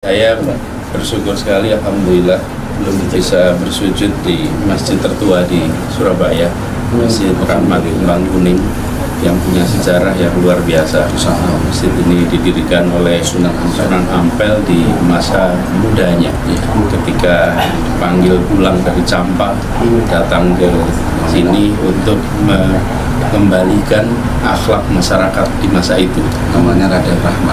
Saya bersyukur sekali, alhamdulillah belum bisa bersujud di masjid tertua di Surabaya, Masjid Rahmat Kembang Kuning, yang punya sejarah yang luar biasa. Masjid ini didirikan oleh Sunan Ampel di masa mudanya, ketika panggil pulang dari Campa, datang ke sini untuk mengembalikan akhlak masyarakat di masa itu. Namanya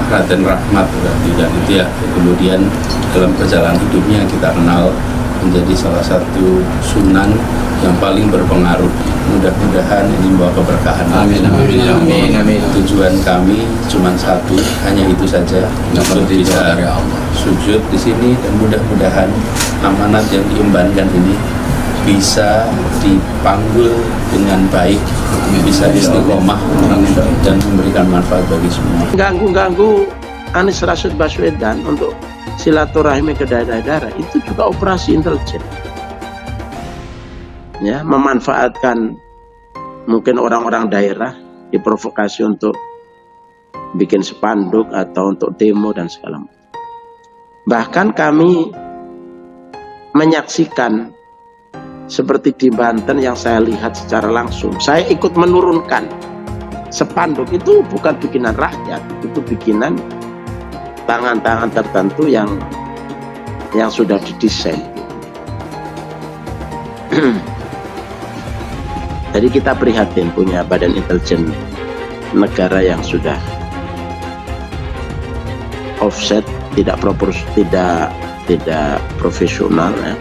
Raden Rahmat dan itu ya kemudian dalam perjalanan hidupnya kita kenal menjadi salah satu sunan yang paling berpengaruh. Mudah-mudahan ini membawa keberkahan. Amin, amin, amin, amin. Tujuan kami cuma satu, hanya itu saja, untuk bisa sujud di sini, dan mudah-mudahan amanat yang diembankan ini bisa dipanggul dengan baik, bisa istiqomah dan memberikan manfaat bagi semua. Ganggu Anies Rashid Baswedan untuk silaturahmi ke daerah-daerah itu juga operasi intelijen, ya, memanfaatkan mungkin orang-orang daerah diprovokasi untuk bikin spanduk atau untuk demo dan segala macam. Bahkan kami menyaksikan seperti di Banten yang saya lihat secara langsung, saya ikut menurunkan spanduk. Itu bukan bikinan rakyat, itu bikinan tangan-tangan tertentu yang sudah didesain. Jadi kita prihatin punya badan intelijen negara yang sudah offset, tidak profesional, ya,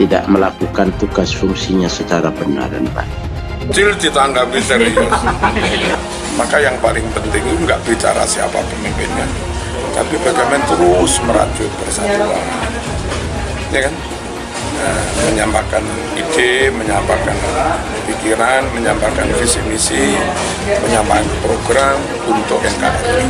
tidak melakukan tugas fungsinya secara benar dan baik. Kecil ditanggapi serius. Maka yang paling penting itu nggak bicara siapa pemimpinnya, tapi bagaimana terus merajut persatuan, ya kan? Menyampaikan ide, menyampaikan pikiran, menyampaikan visi misi, menyampaikan program untuk NKRI.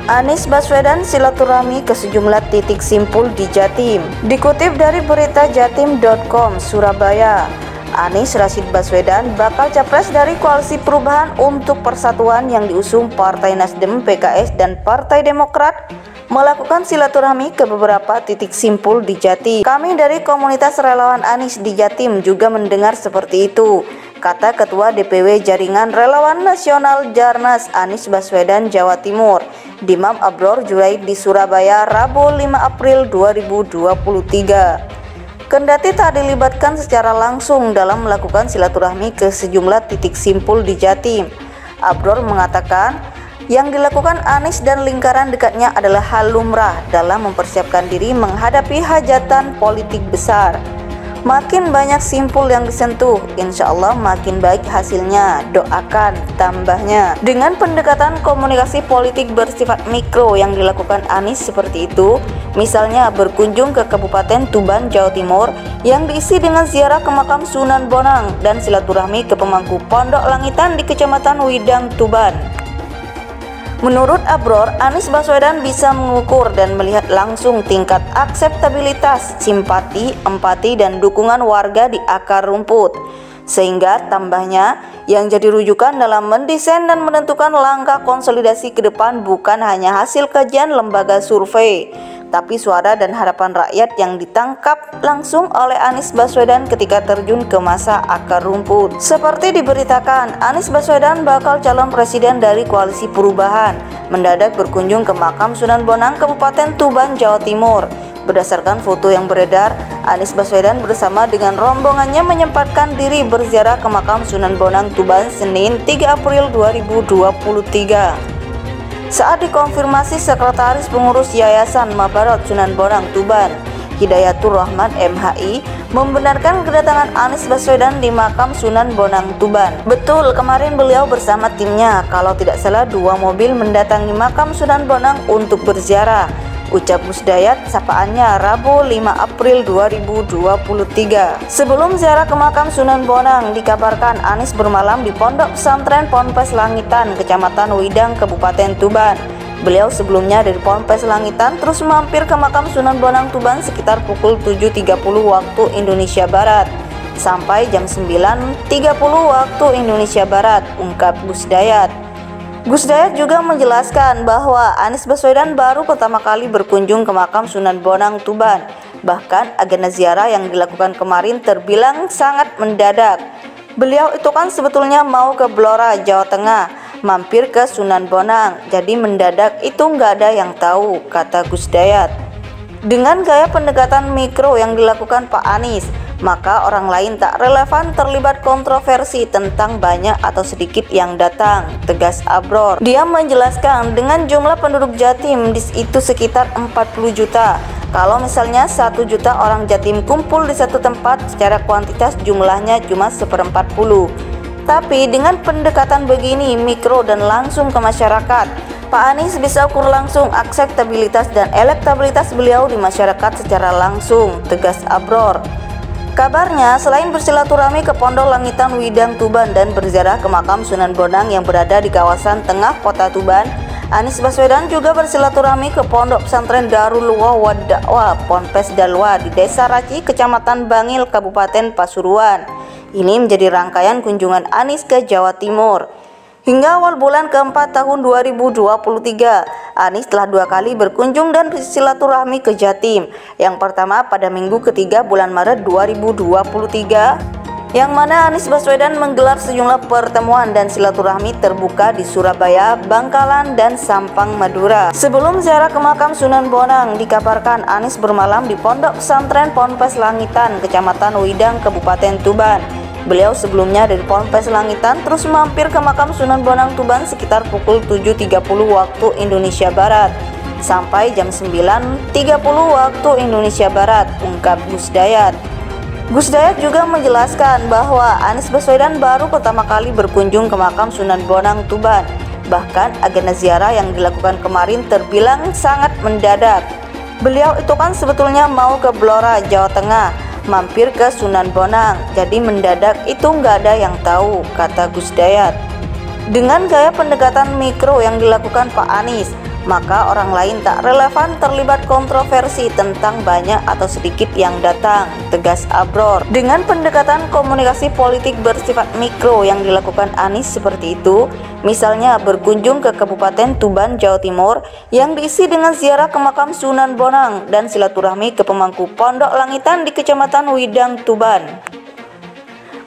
Anies Baswedan silaturahmi ke sejumlah titik simpul di Jatim. Dikutip dari berita jatim.com Surabaya, Anies Rashid Baswedan bakal capres dari Koalisi Perubahan untuk Persatuan yang diusung Partai Nasdem, PKS, dan Partai Demokrat melakukan silaturahmi ke beberapa titik simpul di Jatim. Kami dari komunitas relawan Anies di Jatim juga mendengar seperti itu, kata Ketua DPW Jaringan Relawan Nasional Jarnas Anies Baswedan Jawa Timur, Dimam Abror Juraid di Surabaya, Rabu 5 April 2023. Kendati tak dilibatkan secara langsung dalam melakukan silaturahmi ke sejumlah titik simpul di Jatim, Abror mengatakan yang dilakukan Anies dan lingkaran dekatnya adalah hal lumrah dalam mempersiapkan diri menghadapi hajatan politik besar. Makin banyak simpul yang disentuh, insya Allah makin baik hasilnya, doakan, tambahnya. Dengan pendekatan komunikasi politik bersifat mikro yang dilakukan Anies seperti itu, misalnya berkunjung ke Kabupaten Tuban, Jawa Timur, yang diisi dengan ziarah ke makam Sunan Bonang dan silaturahmi ke pemangku Pondok Langitan di Kecamatan Widang, Tuban. Menurut Abror, Anies Baswedan bisa mengukur dan melihat langsung tingkat akseptabilitas, simpati, empati, dan dukungan warga di akar rumput. Sehingga tambahnya, yang jadi rujukan dalam mendesain dan menentukan langkah konsolidasi ke depan bukan hanya hasil kajian lembaga survei, tapi suara dan harapan rakyat yang ditangkap langsung oleh Anies Baswedan ketika terjun ke masa akar rumput. Seperti diberitakan, Anies Baswedan bakal calon presiden dari Koalisi Perubahan mendadak berkunjung ke makam Sunan Bonang, Kabupaten Tuban, Jawa Timur. Berdasarkan foto yang beredar, Anies Baswedan bersama dengan rombongannya menyempatkan diri berziarah ke makam Sunan Bonang, Tuban, Senin 3 April 2023. Saat dikonfirmasi Sekretaris Pengurus Yayasan Mabarot Sunan Bonang Tuban, Hidayatur Rahman MHI, membenarkan kedatangan Anies Baswedan di makam Sunan Bonang Tuban. Betul, kemarin beliau bersama timnya, kalau tidak salah 2 mobil mendatangi makam Sunan Bonang untuk berziarah. Ucap Musdayat sapaannya Rabu 5 April 2023. Sebelum ziarah ke makam Sunan Bonang, dikabarkan Anies bermalam di Pondok Pesantren Ponpes Langitan, Kecamatan Widang, Kabupaten Tuban. Beliau sebelumnya dari Ponpes Langitan terus mampir ke makam Sunan Bonang Tuban sekitar pukul 7.30 waktu Indonesia Barat sampai jam 9.30 waktu Indonesia Barat, ungkap Musdayat. Gus Dayat juga menjelaskan bahwa Anies Baswedan baru pertama kali berkunjung ke makam Sunan Bonang Tuban. Bahkan agenda ziarah yang dilakukan kemarin terbilang sangat mendadak. Beliau itu kan sebetulnya mau ke Blora, Jawa Tengah, mampir ke Sunan Bonang, jadi mendadak itu nggak ada yang tahu, kata Gus Dayat. Dengan gaya pendekatan mikro yang dilakukan Pak Anies, maka orang lain tak relevan terlibat kontroversi tentang banyak atau sedikit yang datang, tegas Abror. Dia menjelaskan dengan jumlah penduduk Jatim itu sekitar 40 juta. Kalau misalnya 1 juta orang Jatim kumpul di satu tempat, secara kuantitas jumlahnya cuma 1/40. Tapi dengan pendekatan begini mikro dan langsung ke masyarakat, Pak Anies bisa ukur langsung akseptabilitas dan elektabilitas beliau di masyarakat secara langsung, tegas Abror. Kabarnya, selain bersilaturahmi ke Pondok Langitan Widang Tuban dan berziarah ke makam Sunan Bonang yang berada di kawasan tengah kota Tuban, Anies Baswedan juga bersilaturahmi ke Pondok Pesantren Darul Wahwad Dakwah Ponpes Dalwa di Desa Raci, Kecamatan Bangil, Kabupaten Pasuruan. Ini menjadi rangkaian kunjungan Anies ke Jawa Timur. Hingga awal bulan keempat tahun 2023, Anies telah 2 kali berkunjung dan bersilaturahmi ke Jatim. Yang pertama pada minggu ketiga bulan Maret 2023, yang mana Anies Baswedan menggelar sejumlah pertemuan dan silaturahmi terbuka di Surabaya, Bangkalan, dan Sampang, Madura. Sebelum ziarah ke makam Sunan Bonang, dikabarkan Anies bermalam di Pondok Pesantren Ponpes Langitan, Kecamatan Widang, Kabupaten Tuban. Beliau sebelumnya dari Ponpes Langitan terus mampir ke makam Sunan Bonang Tuban sekitar pukul 7.30 waktu Indonesia Barat sampai jam 9.30 waktu Indonesia Barat, ungkap Gus Dayat. Gus Dayat juga menjelaskan bahwa Anies Baswedan baru pertama kali berkunjung ke makam Sunan Bonang Tuban. Bahkan agenda ziarah yang dilakukan kemarin terbilang sangat mendadak. Beliau itu kan sebetulnya mau ke Blora, Jawa Tengah, mampir ke Sunan Bonang, jadi mendadak itu nggak ada yang tahu, kata Gus Dayat. Dengan gaya pendekatan mikro yang dilakukan Pak Anies, maka orang lain tak relevan terlibat kontroversi tentang banyak atau sedikit yang datang, tegas Abror. Dengan pendekatan komunikasi politik bersifat mikro yang dilakukan Anies seperti itu, misalnya berkunjung ke Kabupaten Tuban, Jawa Timur yang diisi dengan ziarah ke makam Sunan Bonang dan silaturahmi ke pemangku Pondok Langitan di Kecamatan Widang Tuban.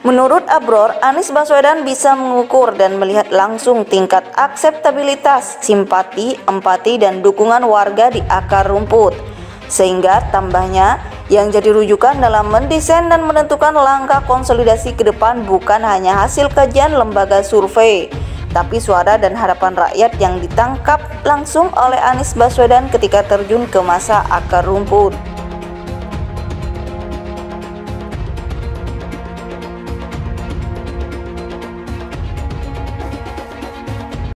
Menurut Abror, Anies Baswedan bisa mengukur dan melihat langsung tingkat akseptabilitas, simpati, empati, dan dukungan warga di akar rumput. Sehingga tambahnya, yang jadi rujukan dalam mendesain dan menentukan langkah konsolidasi ke depan bukan hanya hasil kajian lembaga survei, tapi suara dan harapan rakyat yang ditangkap langsung oleh Anies Baswedan ketika terjun ke masa akar rumput.